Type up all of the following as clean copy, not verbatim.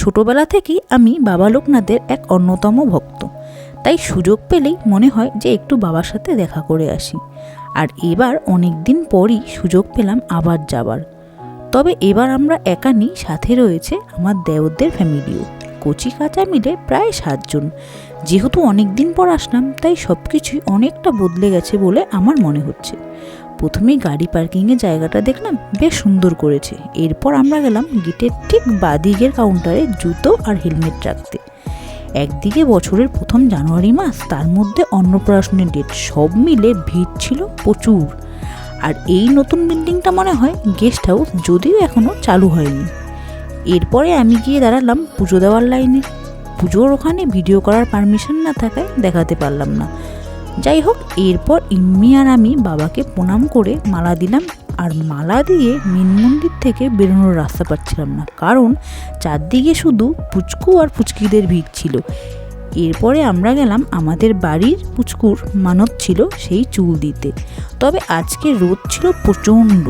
ছোটবেলা থেকেই আমি বাবা লোকনাথের এক অন্যতম ভক্ত, তাই সুযোগ পেলেই মনে হয় যে একটু বাবার সাথে দেখা করে আসি। আর এবার অনেক দিন পরই সুযোগ পেলাম আবার যাবার। তবে এবার আমরা একা নেই, সাথে রয়েছে আমার দেওরদের ফ্যামিলিও, কচি কাঁচা মিলে প্রায় 7 জন। যেহেতু অনেক দিন পর আসলাম, তাই সব কিছুই অনেকটা বদলে গেছে বলে আমার মনে হচ্ছে। প্রথমেই গাড়ি পার্কিংয়ের জায়গাটা দেখলাম, বেশ সুন্দর করেছে। এরপর আমরা গেলাম গেটের ঠিক বাদিকের কাউন্টারে জুতো আর হেলমেট রাখতে। একদিকে বছরের প্রথম জানুয়ারি মাস, তার মধ্যে অন্নপ্রাশনের ডেট, সব মিলে ভিড় ছিল প্রচুর। আর এই নতুন বিল্ডিংটা মনে হয় গেস্ট হাউস, যদিও এখনও চালু হয়নি। এরপরে আমি গিয়ে দাঁড়ালাম পুজো দেওয়ার লাইনে। পুজোর ওখানে ভিডিও করার পারমিশন না থাকায় দেখাতে পারলাম না। যাই হোক, এরপর ইম্মি আর আমি বাবাকে প্রণাম করে মালা দিলাম। আর মালা দিয়ে মেন মন্দির থেকে বেরোনোর রাস্তা পাচ্ছিলাম না, কারণ চারদিকে শুধু পুচকু আর পুচকিদের ভিড় ছিল। এরপরে আমরা গেলাম আমাদের বাড়ির পুচকুর মানত ছিল সেই চুল দিতে। তবে আজকে রোদ ছিল প্রচণ্ড।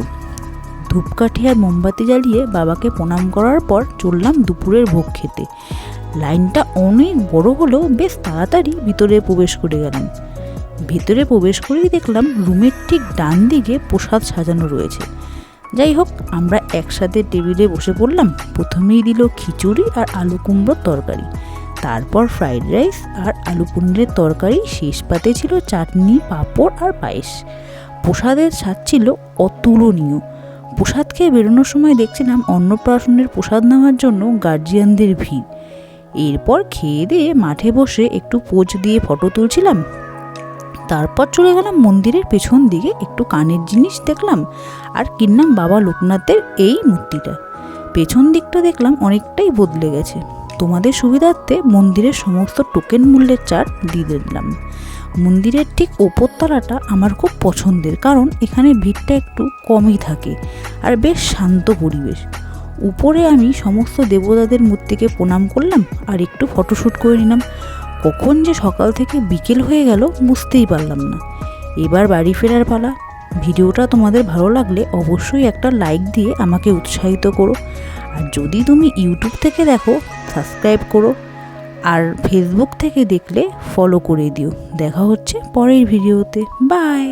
ধূপকাঠি আর মোমবাতি জ্বালিয়ে বাবাকে প্রণাম করার পর চললাম দুপুরের ভোগ খেতে। লাইনটা অনেক বড় হলেও বেশ তাড়াতাড়ি ভিতরে প্রবেশ করে গেলাম। ভেতরে প্রবেশ করেই দেখলাম রুমের ঠিক ডান দিকে প্রসাদ সাজানো রয়েছে। যাই হোক, আমরা একসাথে টেবিলে বসে পড়লাম। প্রথমেই দিল খিচুড়ি আর আলু কুমড়োর তরকারি, তারপর ফ্রাইড রাইস আর আলু পনিরের তরকারি, শেষ পাতে ছিল চাটনি, পাঁপড় আর পায়েস। প্রসাদের স্বাদ ছিল অতুলনীয়। প্রসাদ খেয়ে বেরোনোর সময় দেখছিলাম অন্নপ্রাশনের প্রসাদ নেওয়ার জন্য গার্জিয়ানদের ভিড়। এরপর খেয়ে দিয়ে মাঠে বসে একটু পোজ দিয়ে ফটো তুলছিলাম। তারপর চলে গেলাম মন্দিরের পেছন দিকে, একটু কানের জিনিস দেখলাম আর কিনলাম বাবা লোকনাথের এই মূর্তিটা। পেছন দিকটা দেখলাম অনেকটাই বদলে গেছে। তোমাদের সুবিধার্থে মন্দিরের সমস্ত টোকেন মূল্যের চার্ট দিয়ে দিলাম। মন্দিরের ঠিক ওপরতলাটা আমার খুব পছন্দের, কারণ এখানে ভিড়টা একটু কমই থাকে আর বেশ শান্ত পরিবেশ। উপরে আমি সমস্ত দেবতাদের মূর্তিকে প্রণাম করলাম আর একটু ফটোশ্যুট করে নিলাম। কখন যে সকাল থেকে বিকেল হয়ে গেল বুঝতেই পারলাম না। এবার বাড়ি ফেরার পালা। ভিডিওটা তোমাদের ভালো লাগলে অবশ্যই একটা লাইক দিয়ে আমাকে উৎসাহিত করো। আর যদি তুমি ইউটিউব থেকে দেখো, সাবস্ক্রাইব করো। আর ফেসবুক থেকে দেখলে ফলো করে দিও। দেখা হচ্ছে পরের ভিডিওতে। বাই।